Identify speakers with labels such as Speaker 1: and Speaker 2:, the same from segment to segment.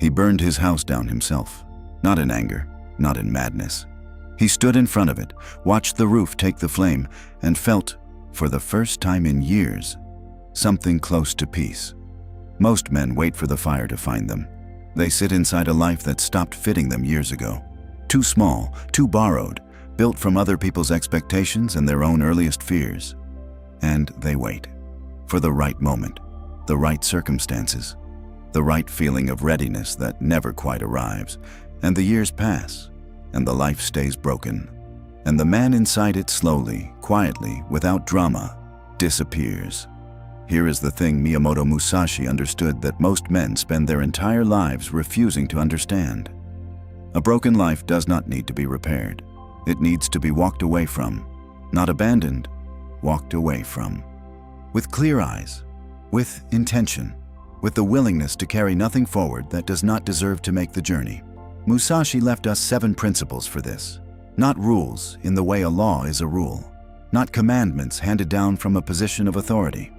Speaker 1: He burned his house down himself, not in anger, not in madness. He stood in front of it, watched the roof take the flame, and felt, for the first time in years, something close to peace. Most men wait for the fire to find them. They sit inside a life that stopped fitting them years ago. Too small, too borrowed, built from other people's expectations and their own earliest fears. And they wait for the right moment, the right circumstances, the right feeling of readiness that never quite arrives. And the years pass, and the life stays broken. And the man inside it slowly, quietly, without drama, disappears. Here is the thing Miyamoto Musashi understood that most men spend their entire lives refusing to understand. A broken life does not need to be repaired. It needs to be walked away from. Not abandoned, walked away from. With clear eyes, with intention, with the willingness to carry nothing forward that does not deserve to make the journey. Musashi left us 7 principles for this. Not rules in the way a law is a rule. Not commandments handed down from a position of authority.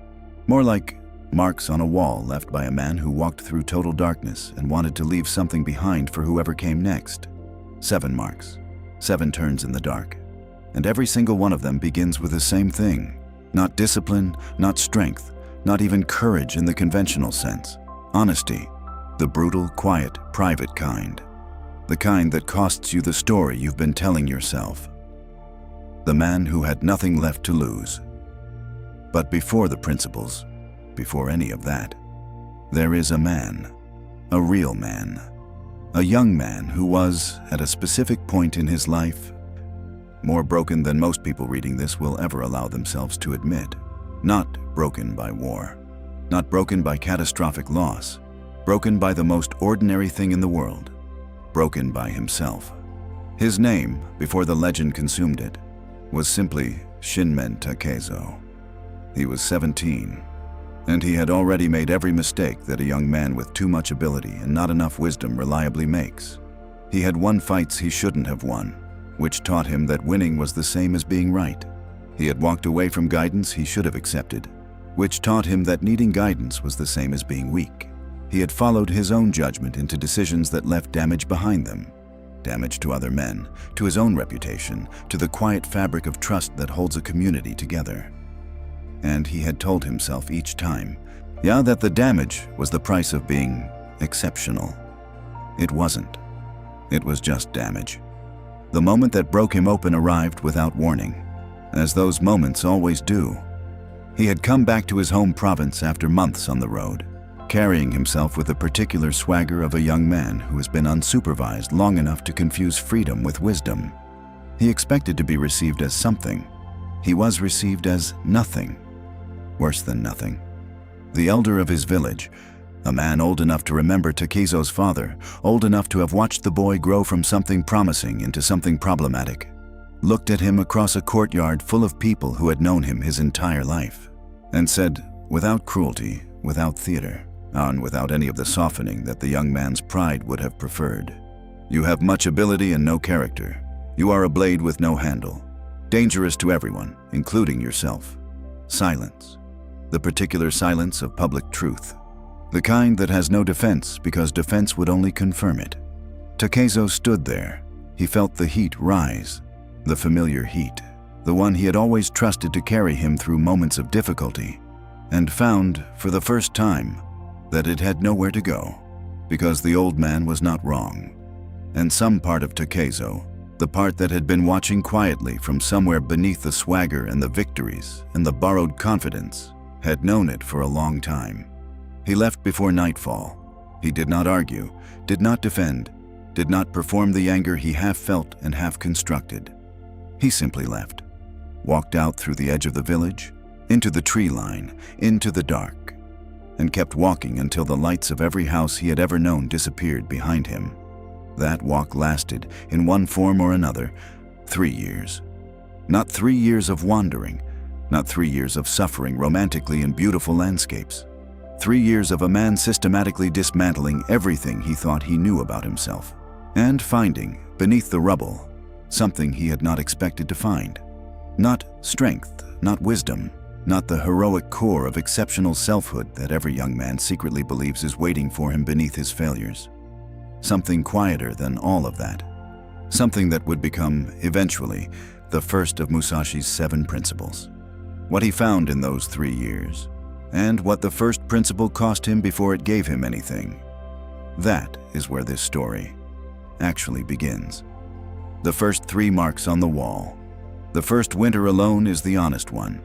Speaker 1: More like marks on a wall left by a man who walked through total darkness and wanted to leave something behind for whoever came next. 7 marks, 7 turns in the dark. And every single one of them begins with the same thing. Not discipline, not strength, not even courage in the conventional sense. Honesty, the brutal, quiet, private kind. The kind that costs you the story you've been telling yourself. The man who had nothing left to lose. But before the principles, before any of that, there is a man, a real man, a young man who was, at a specific point in his life, more broken than most people reading this will ever allow themselves to admit. Not broken by war, not broken by catastrophic loss, broken by the most ordinary thing in the world, broken by himself. His name, before the legend consumed it, was simply Shinmen Takezo. He was 17, and he had already made every mistake that a young man with too much ability and not enough wisdom reliably makes. He had won fights he shouldn't have won, which taught him that winning was the same as being right. He had walked away from guidance he should have accepted, which taught him that needing guidance was the same as being weak. He had followed his own judgment into decisions that left damage behind them. Damage to other men, to his own reputation, to the quiet fabric of trust that holds a community together. And he had told himself each time, yeah, that the damage was the price of being exceptional. It wasn't. It was just damage. The moment that broke him open arrived without warning, as those moments always do. He had come back to his home province after months on the road, carrying himself with the particular swagger of a young man who has been unsupervised long enough to confuse freedom with wisdom. He expected to be received as something. He was received as nothing. Worse than nothing. The elder of his village, a man old enough to remember Takezo's father, old enough to have watched the boy grow from something promising into something problematic, looked at him across a courtyard full of people who had known him his entire life, and said, without cruelty, without theater, and without any of the softening that the young man's pride would have preferred, "You have much ability and no character. You are a blade with no handle, dangerous to everyone, including yourself." Silence. The particular silence of public truth. The kind that has no defense because defense would only confirm it. Takezo stood there. He felt the heat rise. The familiar heat. The one he had always trusted to carry him through moments of difficulty. And found, for the first time, that it had nowhere to go. Because the old man was not wrong. And some part of Takezo, the part that had been watching quietly from somewhere beneath the swagger and the victories and the borrowed confidence, had known it for a long time. He left before nightfall. He did not argue, did not defend, did not perform the anger he half felt and half constructed. He simply left, walked out through the edge of the village, into the tree line, into the dark, and kept walking until the lights of every house he had ever known disappeared behind him. That walk lasted, in one form or another, 3 years. Not 3 years of wandering, not 3 years of suffering romantically in beautiful landscapes. 3 years of a man systematically dismantling everything he thought he knew about himself, and finding, beneath the rubble, something he had not expected to find. Not strength, not wisdom, not the heroic core of exceptional selfhood that every young man secretly believes is waiting for him beneath his failures. something quieter than all of that. Something that would become, eventually, the first of Musashi's 7 principles. What he found in those 3 years, and what the first principle cost him before it gave him anything. That is where this story actually begins. The first 3 marks on the wall. The first winter alone is the honest one.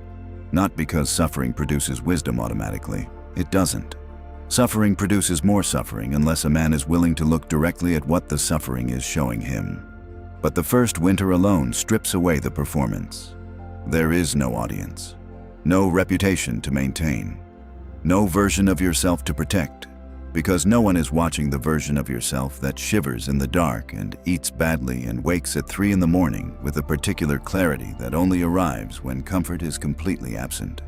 Speaker 1: Not because suffering produces wisdom automatically. It doesn't. Suffering produces more suffering unless a man is willing to look directly at what the suffering is showing him. But the first winter alone strips away the performance. There is no audience, no reputation to maintain, no version of yourself to protect, because no one is watching the version of yourself that shivers in the dark and eats badly and wakes at 3 in the morning with a particular clarity that only arrives when comfort is completely absent.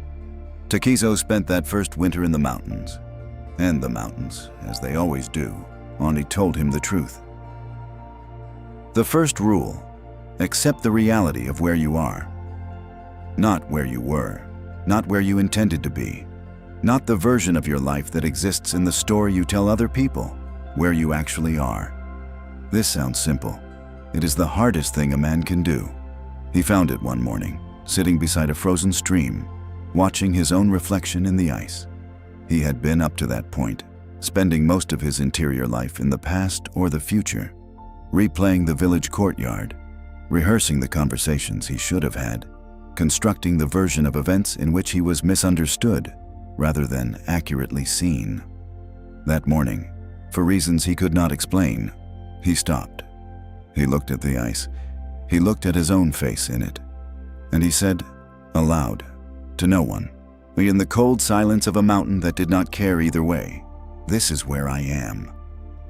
Speaker 1: Takizo spent that first winter in the mountains, and the mountains, as they always do, only told him the truth. The first rule: accept the reality of where you are. Not where you were, not where you intended to be, not the version of your life that exists in the story you tell other people, where you actually are. This sounds simple. It is the hardest thing a man can do. He found it one morning, sitting beside a frozen stream, watching his own reflection in the ice. He had been up to that point, spending most of his interior life in the past or the future, replaying the village courtyard, rehearsing the conversations he should have had, constructing the version of events in which he was misunderstood rather than accurately seen. That morning, for reasons he could not explain, he stopped. He looked at the ice. He looked at his own face in it. And he said, aloud, to no one, in the cold silence of a mountain that did not care either way, "This is where I am."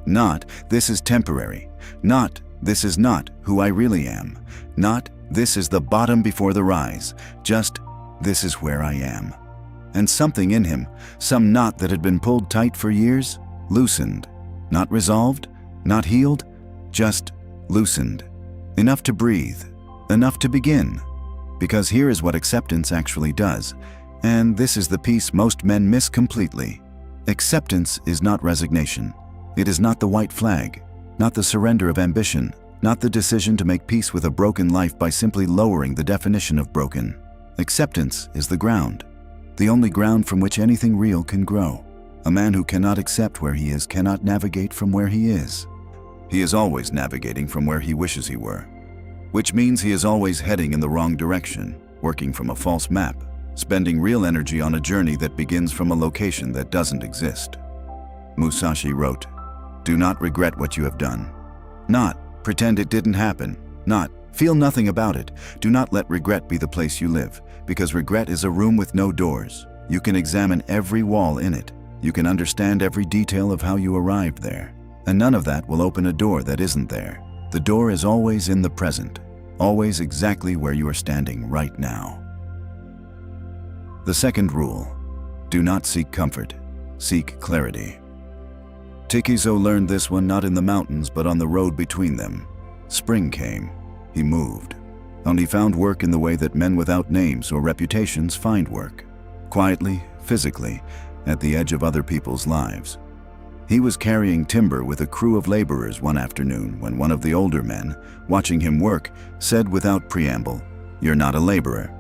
Speaker 1: Not, "This is temporary." Not, "This is not who I really am." Not, "This is the bottom before the rise." Just, "This is where I am." And something in him, some knot that had been pulled tight for years, loosened. Not resolved, not healed, just loosened. Enough to breathe, enough to begin. Because here is what acceptance actually does, and this is the piece most men miss completely. Acceptance is not resignation. It is not the white flag, not the surrender of ambition, not the decision to make peace with a broken life by simply lowering the definition of broken. Acceptance is the ground, the only ground from which anything real can grow. A man who cannot accept where he is cannot navigate from where he is. He is always navigating from where he wishes he were, which means he is always heading in the wrong direction, working from a false map, spending real energy on a journey that begins from a location that doesn't exist. Musashi wrote, "Do not regret what you have done. Not, pretend it didn't happen. Not, feel nothing about it. Do not let regret be the place you live, because regret is a room with no doors. You can examine every wall in it. You can understand every detail of how you arrived there. And none of that will open a door that isn't there. The door is always in the present, always exactly where you are standing right now." The second rule: do not seek comfort, seek clarity. Takizo learned this one not in the mountains but on the road between them. Spring came. He moved. And he found work in the way that men without names or reputations find work. Quietly, physically, at the edge of other people's lives. He was carrying timber with a crew of laborers one afternoon when one of the older men, watching him work, said without preamble, "You're not a laborer."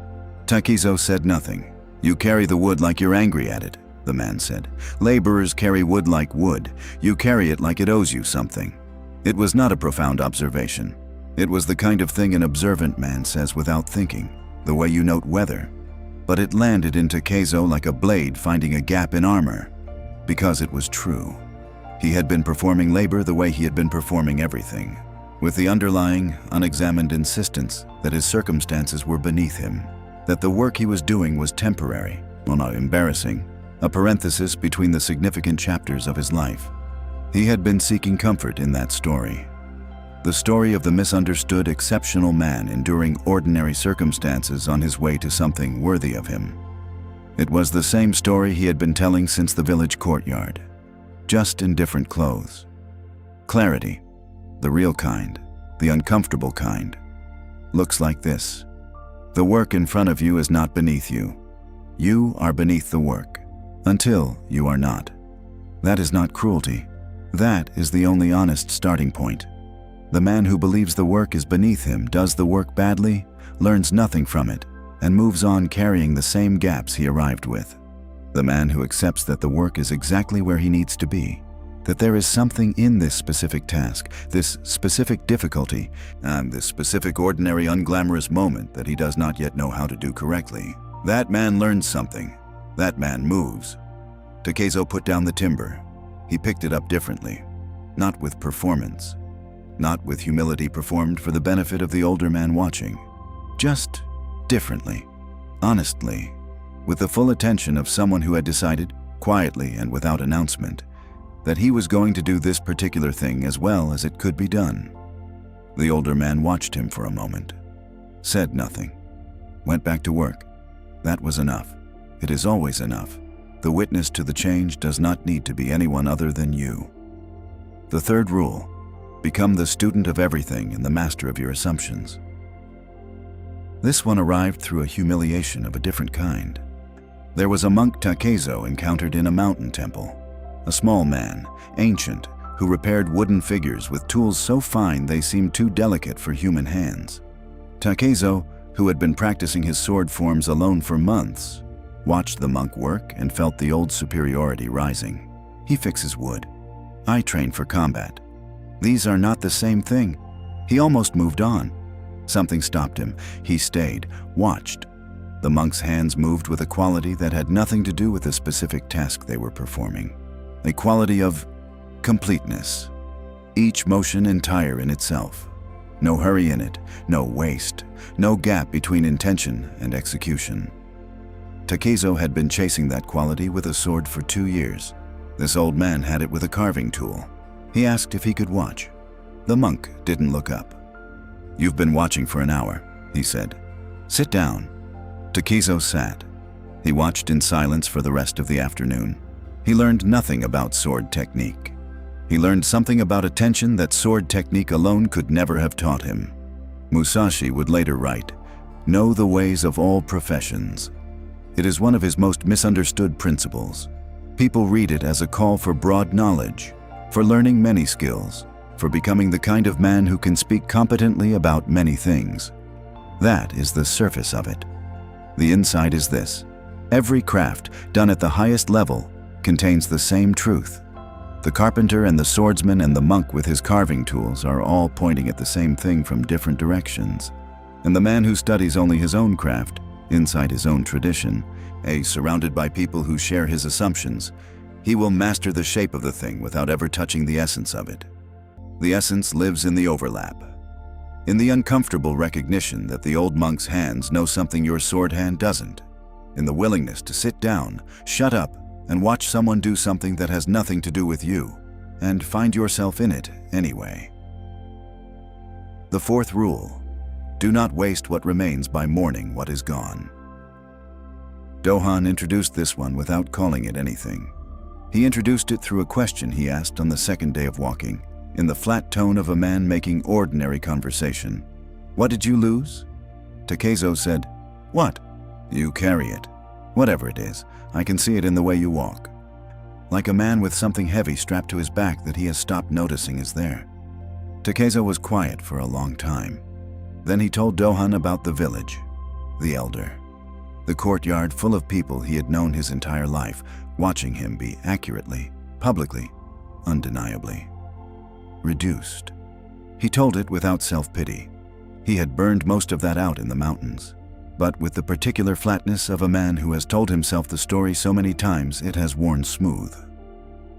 Speaker 1: Takizo said nothing. "You carry the wood like you're angry at it," the man said. "Laborers carry wood like wood. You carry it like it owes you something." It was not a profound observation. It was the kind of thing an observant man says without thinking, the way you note weather. But it landed in Takizo like a blade finding a gap in armor, because it was true. He had been performing labor the way he had been performing everything, with the underlying, unexamined insistence that his circumstances were beneath him, that the work he was doing was temporary, well, not embarrassing, a parenthesis between the significant chapters of his life. He had been seeking comfort in that story. The story of the misunderstood, exceptional man enduring ordinary circumstances on his way to something worthy of him. It was the same story he had been telling since the village courtyard, just in different clothes. Clarity, the real kind, the uncomfortable kind, looks like this. The work in front of you is not beneath you. You are beneath the work, until you are not. That is not cruelty. That is the only honest starting point. The man who believes the work is beneath him does the work badly, learns nothing from it, and moves on carrying the same gaps he arrived with. The man who accepts that the work is exactly where he needs to be, that there is something in this specific task, this specific difficulty, and this specific ordinary unglamorous moment that he does not yet know how to do correctly. That man learns something. That man moves. Takezo put down the timber. He picked it up differently, not with performance, not with humility performed for the benefit of the older man watching, just differently, honestly, with the full attention of someone who had decided, quietly and without announcement, that he was going to do this particular thing as well as it could be done. The older man watched him for a moment, said nothing, went back to work. That was enough. It is always enough. The witness to the change does not need to be anyone other than you. The third rule: become the student of everything and the master of your assumptions. This one arrived through a humiliation of a different kind. There was a monk Takezo encountered in a mountain temple, a small man, ancient, who repaired wooden figures with tools so fine they seemed too delicate for human hands. Takezo, who had been practicing his sword forms alone for months, watched the monk work and felt the old superiority rising. He fixes wood. I train for combat. These are not the same thing. He almost moved on. Something stopped him. He stayed, watched. The monk's hands moved with a quality that had nothing to do with the specific task they were performing. A quality of completeness. Each motion entire in itself. No hurry in it, no waste, no gap between intention and execution. Takezo had been chasing that quality with a sword for 2 years. This old man had it with a carving tool. He asked if he could watch. The monk didn't look up. "You've been watching for an hour," he said. "Sit down." Takezo sat. He watched in silence for the rest of the afternoon. He learned nothing about sword technique. He learned something about attention that sword technique alone could never have taught him. Musashi would later write, "Know the ways of all professions." It is one of his most misunderstood principles. People read it as a call for broad knowledge, for learning many skills, for becoming the kind of man who can speak competently about many things. That is the surface of it. The inside is this: every craft, done at the highest level, contains the same truth. The carpenter and the swordsman and the monk with his carving tools are all pointing at the same thing from different directions. And the man who studies only his own craft, inside his own tradition, surrounded by people who share his assumptions, he will master the shape of the thing without ever touching the essence of it. The essence lives in the overlap, in the uncomfortable recognition that the old monk's hands know something your sword hand doesn't, in the willingness to sit down, shut up, and watch someone do something that has nothing to do with you, and find yourself in it anyway. The fourth rule: do not waste what remains by mourning what is gone. Dohan introduced this one without calling it anything. He introduced it through a question he asked on the second day of walking, in the flat tone of a man making ordinary conversation. "What did you lose?" Takezo said, "What?" "You carry it. Whatever it is, I can see it in the way you walk." Like a man with something heavy strapped to his back that he has stopped noticing is there. Takezo was quiet for a long time. Then he told Dohan about the village, the elder, the courtyard full of people he had known his entire life, watching him be accurately, publicly, undeniably reduced. He told it without self-pity. He had burned most of that out in the mountains, but with the particular flatness of a man who has told himself the story so many times it has worn smooth.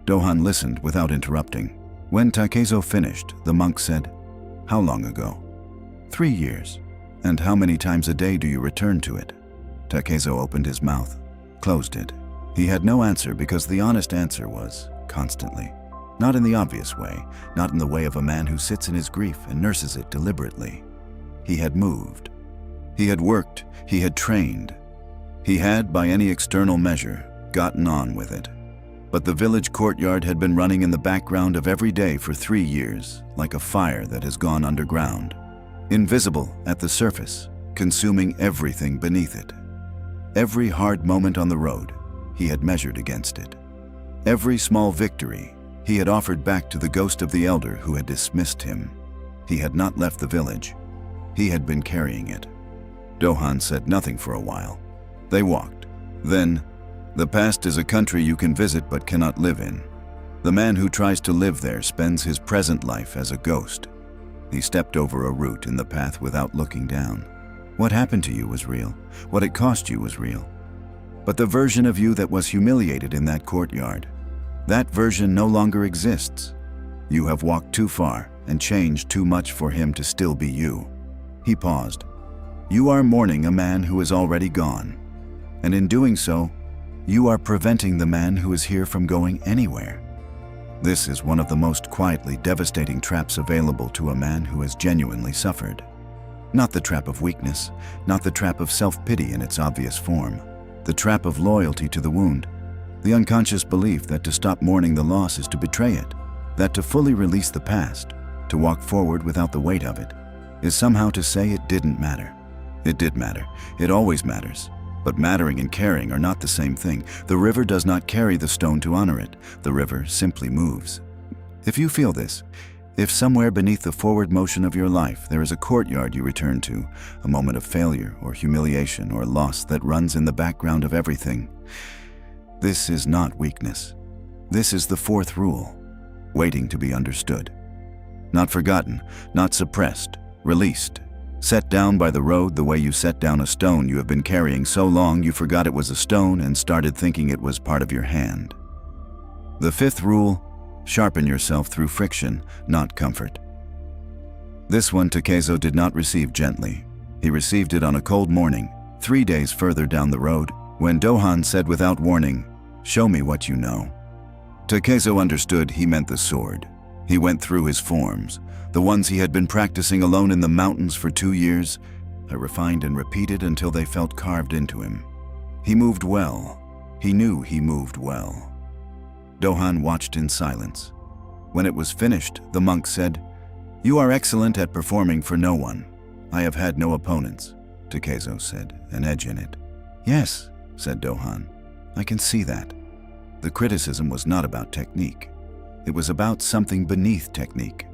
Speaker 1: Dohan listened without interrupting. When Takezo finished, the monk said, "How long ago?" 3 years. "And how many times a day do you return to it?" Takezo opened his mouth, closed it. He had no answer because the honest answer was constantly. Not in the obvious way, not in the way of a man who sits in his grief and nurses it deliberately. He had moved. He had worked. He had trained. He had, by any external measure, gotten on with it. But the village courtyard had been running in the background of every day for 3 years, like a fire that has gone underground. Invisible at the surface, consuming everything beneath it. Every hard moment on the road, he had measured against it. Every small victory, He had offered back to the ghost of the elder who had dismissed him. He had not left the village. He had been carrying it. Dohan said nothing for a while. They walked. Then, the past is a country you can visit but cannot live in. The man who tries to live there spends his present life as a ghost. He stepped over a root in the path without looking down. What happened to you was real. What it cost you was real. But the version of you that was humiliated in that courtyard, that version no longer exists. You have walked too far and changed too much for him to still be you. He paused. You are mourning a man who is already gone. And in doing so, you are preventing the man who is here from going anywhere. This is one of the most quietly devastating traps available to a man who has genuinely suffered. Not the trap of weakness, not the trap of self-pity in its obvious form, the trap of loyalty to the wound, the unconscious belief that to stop mourning the loss is to betray it, that to fully release the past, to walk forward without the weight of it, is somehow to say it didn't matter. It did matter. It always matters. But mattering and caring are not the same thing. The river does not carry the stone to honor it. The river simply moves. If you feel this, if somewhere beneath the forward motion of your life there is a courtyard you return to, a moment of failure or humiliation or loss that runs in the background of everything, this is not weakness. This is the fourth rule, waiting to be understood. Not forgotten, not suppressed, released. Set down by the road the way you set down a stone you have been carrying so long you forgot it was a stone and started thinking it was part of your hand. The fifth rule, sharpen yourself through friction, not comfort. This one Takezo did not receive gently. He received it on a cold morning, 3 days further down the road, when Dohan said without warning, "Show me what you know." Takezo understood he meant the sword. He went through his forms, the ones he had been practicing alone in the mountains for 2 years, refined and repeated until they felt carved into him. He moved well. He knew he moved well. Dohan watched in silence. When it was finished, the monk said, "You are excellent at performing for no one. I have had no opponents," Takezo said, an edge in it. "Yes," said Dohan, "I can see that." The criticism was not about technique. It was about something beneath technique.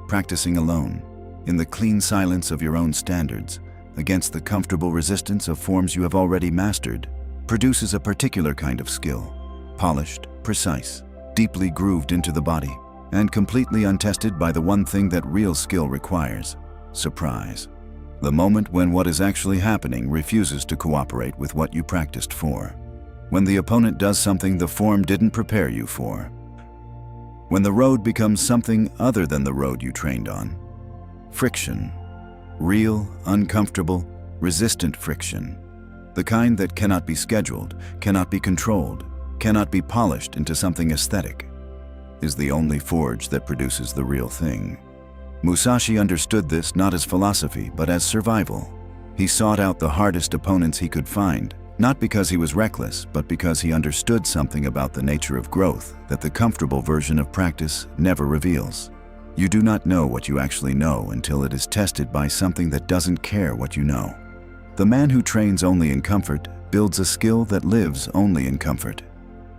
Speaker 1: Practicing alone, in the clean silence of your own standards, against the comfortable resistance of forms you have already mastered, produces a particular kind of skill, polished, precise, deeply grooved into the body, and completely untested by the one thing that real skill requires: surprise. The moment when what is actually happening refuses to cooperate with what you practiced for. When the opponent does something the form didn't prepare you for. When the road becomes something other than the road you trained on. Friction. Real, uncomfortable, resistant friction. The kind that cannot be scheduled, cannot be controlled, cannot be polished into something aesthetic, is the only forge that produces the real thing. Musashi understood this not as philosophy, but as survival. He sought out the hardest opponents he could find, not because he was reckless, but because he understood something about the nature of growth that the comfortable version of practice never reveals. You do not know what you actually know until it is tested by something that doesn't care what you know. The man who trains only in comfort builds a skill that lives only in comfort.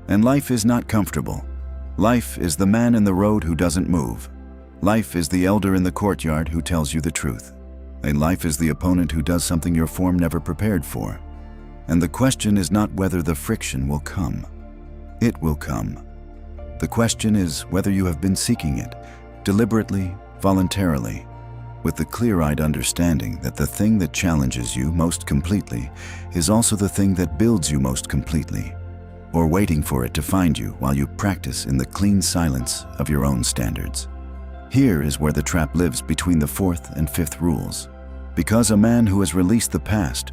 Speaker 1: And life is not comfortable. Life is the man in the road who doesn't move. Life is the elder in the courtyard who tells you the truth. And life is the opponent who does something your form never prepared for. And the question is not whether the friction will come. It will come. The question is whether you have been seeking it, deliberately, voluntarily, with the clear-eyed understanding that the thing that challenges you most completely is also the thing that builds you most completely, or waiting for it to find you while you practice in the clean silence of your own standards. Here is where the trap lives between the fourth and fifth rules. Because a man who has released the past,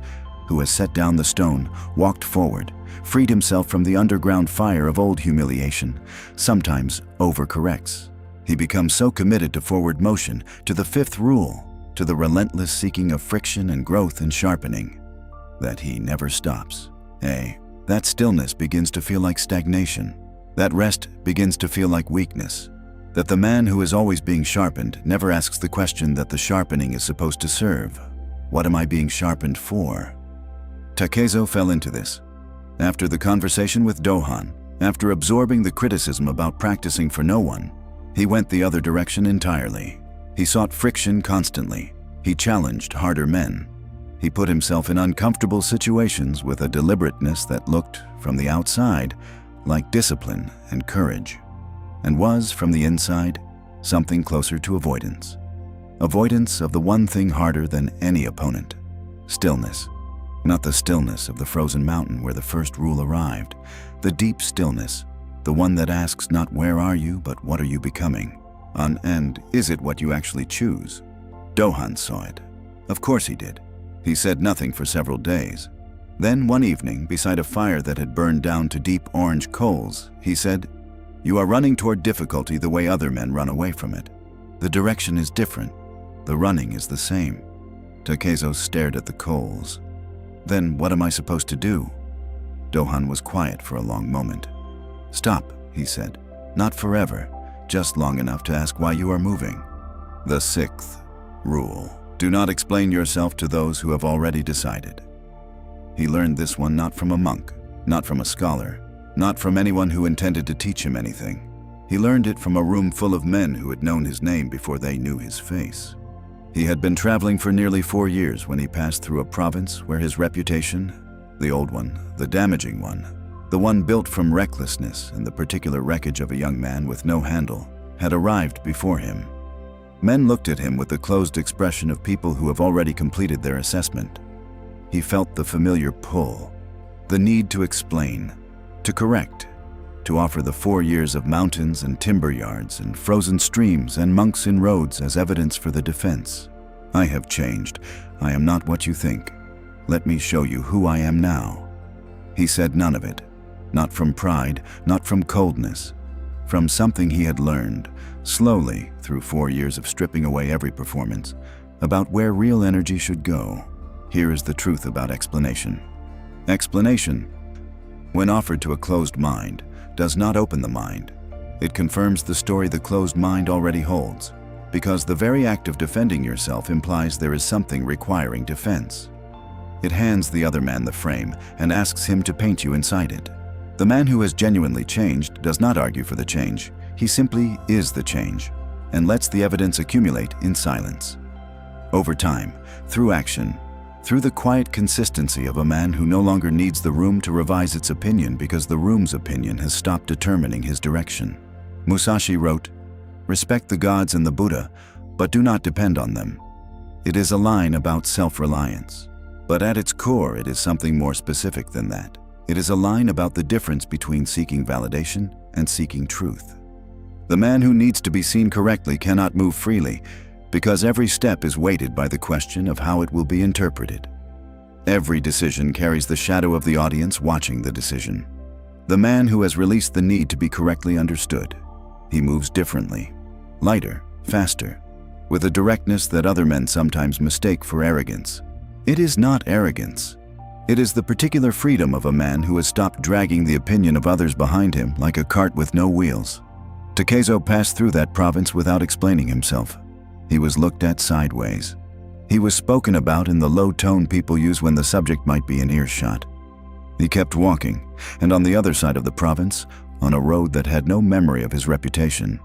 Speaker 1: who has set down the stone, walked forward, freed himself from the underground fire of old humiliation, sometimes overcorrects. He becomes so committed to forward motion, to the fifth rule, to the relentless seeking of friction and growth and sharpening, that he never stops. That stillness begins to feel like stagnation. That rest begins to feel like weakness. That the man who is always being sharpened never asks the question that the sharpening is supposed to serve. What am I being sharpened for? Takezo fell into this. After the conversation with Dohan, After absorbing the criticism about practicing for no one, he went the other direction entirely. He sought friction constantly. He challenged harder men. He put himself in uncomfortable situations with a deliberateness that looked, from the outside, like discipline and courage, and was, from the inside, something closer to avoidance. Avoidance of the one thing harder than any opponent: stillness. Not the stillness of the frozen mountain where the first rule arrived, the deep stillness, the one that asks not where are you, but what are you becoming, and is it what you actually choose? Dohan saw it. Of course he did. He said nothing for several days. Then one evening, beside a fire that had burned down to deep orange coals, he said, "You are running toward difficulty the way other men run away from it. The direction is different. The running is the same." Takezo stared at the coals. "Then what am I supposed to do?" Dohan was quiet for a long moment. "Stop," he said. "Not forever, just long enough to ask why you are moving." The sixth rule: do not explain yourself to those who have already decided. He learned this one not from a monk, not from a scholar, not from anyone who intended to teach him anything. He learned it from a room full of men who had known his name before they knew his face. He had been traveling for nearly 4 years when he passed through a province where his reputation, the old one, the damaging one, the one built from recklessness and the particular wreckage of a young man with no handle, had arrived before him. Men looked at him with the closed expression of people who have already completed their assessment. He felt the familiar pull, the need to explain, to correct, to offer the 4 years of mountains and timber yards and frozen streams and monks in roads as evidence for the defense. "I have changed. I am not what you think. Let me show you who I am now." He said none of it, not from pride, not from coldness, from something he had learned, slowly, through 4 years of stripping away every performance, about where real energy should go. Here is the truth about explanation. Explanation, when offered to a closed mind, does not open the mind. It confirms the story the closed mind already holds, because the very act of defending yourself implies there is something requiring defense. It hands the other man the frame and asks him to paint you inside it. The man who has genuinely changed does not argue for the change. He simply is the change and lets the evidence accumulate in silence. Over time, through action, through the quiet consistency of a man who no longer needs the room to revise its opinion because the room's opinion has stopped determining his direction. Musashi wrote, "Respect the gods and the Buddha, but do not depend on them." It is a line about self-reliance, but at its core it is something more specific than that. It is a line about the difference between seeking validation and seeking truth. The man who needs to be seen correctly cannot move freely, because every step is weighted by the question of how it will be interpreted. Every decision carries the shadow of the audience watching the decision. The man who has released the need to be correctly understood, he moves differently, lighter, faster, with a directness that other men sometimes mistake for arrogance. It is not arrogance. It is the particular freedom of a man who has stopped dragging the opinion of others behind him like a cart with no wheels. Takezo passed through that province without explaining himself. He was looked at sideways. He was spoken about in the low tone people use when the subject might be in earshot. He kept walking, and on the other side of the province, on a road that had no memory of his reputation,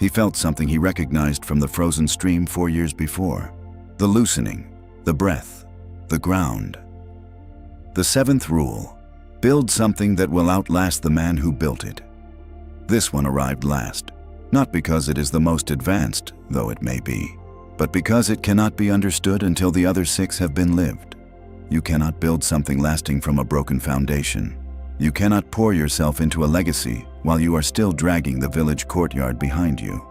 Speaker 1: he felt something he recognized from the frozen stream 4 years before. The loosening, the breath, the ground. The 7th rule: build something that will outlast the man who built it. This one arrived last. Not because it is the most advanced, though it may be, but because it cannot be understood until the other 6 have been lived. You cannot build something lasting from a broken foundation. You cannot pour yourself into a legacy while you are still dragging the village courtyard behind you.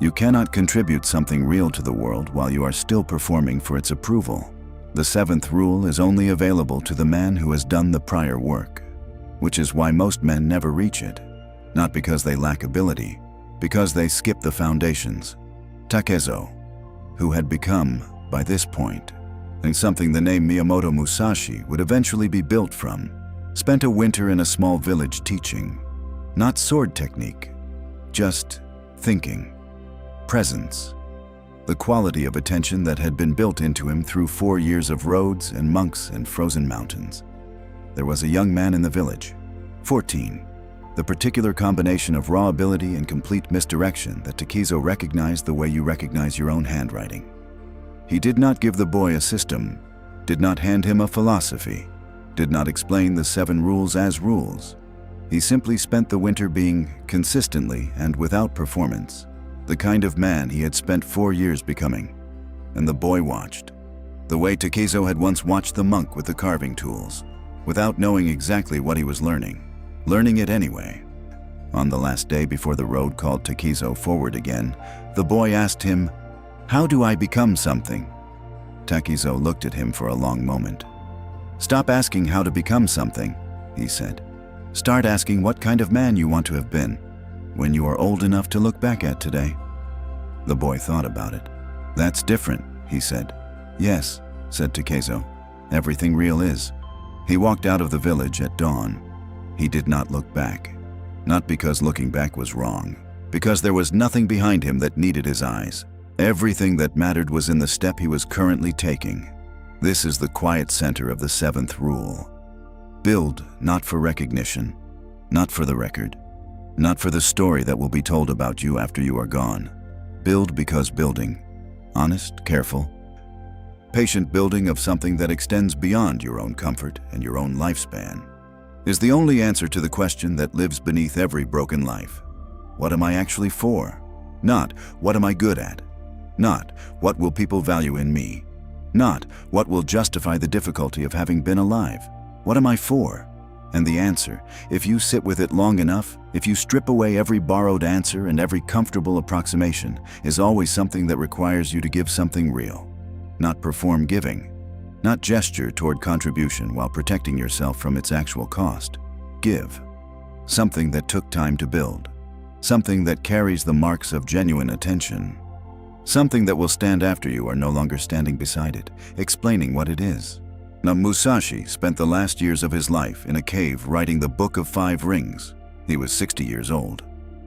Speaker 1: You cannot contribute something real to the world while you are still performing for its approval. The 7th rule is only available to the man who has done the prior work, which is why most men never reach it. Not because they lack ability, because they skip the foundations. Takezo, who had become, by this point, and something the name Miyamoto Musashi would eventually be built from, spent a winter in a small village teaching. Not sword technique, just thinking, presence, the quality of attention that had been built into him through 4 years of roads and monks and frozen mountains. There was a young man in the village, 14. the particular combination of raw ability and complete misdirection that Takizo recognized the way you recognize your own handwriting. He did not give the boy a system, did not hand him a philosophy, did not explain the 7 rules as rules. He simply spent the winter being, consistently and without performance, the kind of man he had spent 4 years becoming. And the boy watched, the way Takizo had once watched the monk with the carving tools, without knowing exactly what he was learning it anyway. On the last day before the road called Takizo forward again, the boy asked him, "How do I become something?" Takizo looked at him for a long moment. "Stop asking how to become something," he said. "Start asking what kind of man you want to have been when you are old enough to look back at today." The boy thought about it. "That's different," he said. "Yes," said Takizo. "Everything real is." He walked out of the village at dawn. He did not look back. Not because looking back was wrong, because there was nothing behind him that needed his eyes. Everything that mattered was in the step he was currently taking. This is the quiet center of the 7th rule. Build not for recognition, not for the record, not for the story that will be told about you after you are gone. Build because building, honest, careful, patient building of something that extends beyond your own comfort and your own lifespan, is the only answer to the question that lives beneath every broken life. What am I actually for? Not what am I good at? Not what will people value in me? Not what will justify the difficulty of having been alive? What am I for? And the answer, if you sit with it long enough, if you strip away every borrowed answer and every comfortable approximation, is always something that requires you to give something real. Not perform giving. Not gesture toward contribution while protecting yourself from its actual cost. Give. Something that took time to build. Something that carries the marks of genuine attention. Something that will stand after you are no longer standing beside it, explaining what it is. Now, Musashi spent the last years of his life in a cave writing the Book of 5 Rings. He was 60 years old.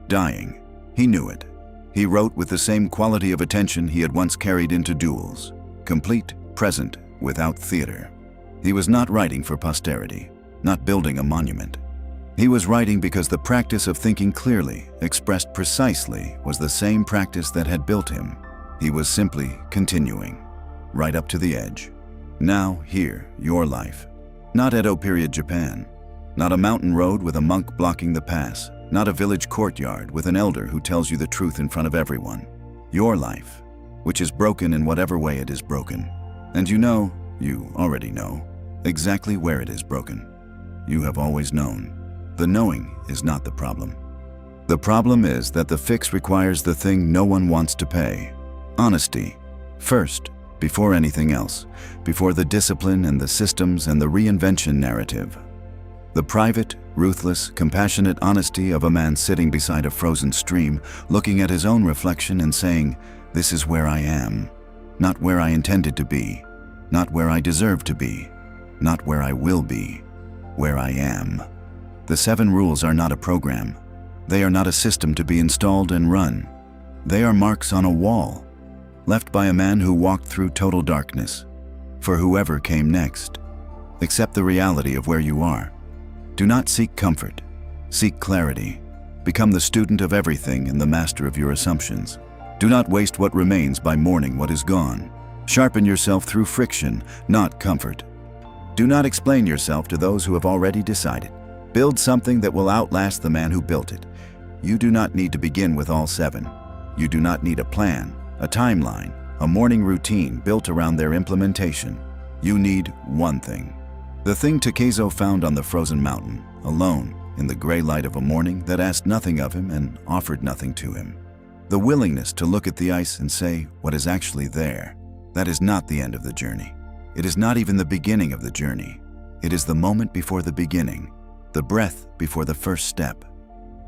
Speaker 1: Dying. He knew it. He wrote with the same quality of attention he had once carried into duels. Complete, present, without theater. He was not writing for posterity, not building a monument. He was writing because the practice of thinking clearly, expressed precisely, was the same practice that had built him. He was simply continuing, right up to the edge. Now, here, your life. Not Edo period Japan. Not a mountain road with a monk blocking the pass. Not a village courtyard with an elder who tells you the truth in front of everyone. Your life, which is broken in whatever way it is broken. And you already know, exactly where it is broken. You have always known. The knowing is not the problem. The problem is that the fix requires the thing no one wants to pay. Honesty. First, before anything else, before the discipline and the systems and the reinvention narrative. The private, ruthless, compassionate honesty of a man sitting beside a frozen stream, looking at his own reflection and saying, "This is where I am. Not where I intended to be. Not where I deserve to be. Not where I will be. Where I am." The 7 rules are not a program. They are not a system to be installed and run. They are marks on a wall, left by a man who walked through total darkness, for whoever came next. Accept the reality of where you are. Do not seek comfort. Seek clarity. Become the student of everything and the master of your assumptions. Do not waste what remains by mourning what is gone. Sharpen yourself through friction, not comfort. Do not explain yourself to those who have already decided. Build something that will outlast the man who built it. You do not need to begin with all 7. You do not need a plan, a timeline, a morning routine built around their implementation. You need one thing. The thing Takizo found on the frozen mountain, alone, in the gray light of a morning that asked nothing of him and offered nothing to him. The willingness to look at the ice and say what is actually there. That is not the end of the journey. It is not even the beginning of the journey. It is the moment before the beginning, the breath before the first step,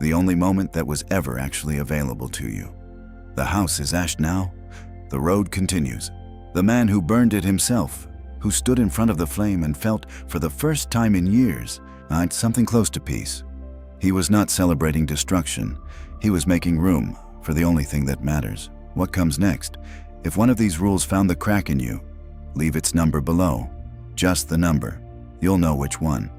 Speaker 1: the only moment that was ever actually available to you. The house is ash now. The road continues. The man who burned it himself, who stood in front of the flame and felt, for the first time in years, something close to peace. He was not celebrating destruction. He was making room for the only thing that matters. What comes next? If one of these rules found the crack in you, leave its number below. Just the number. You'll know which one.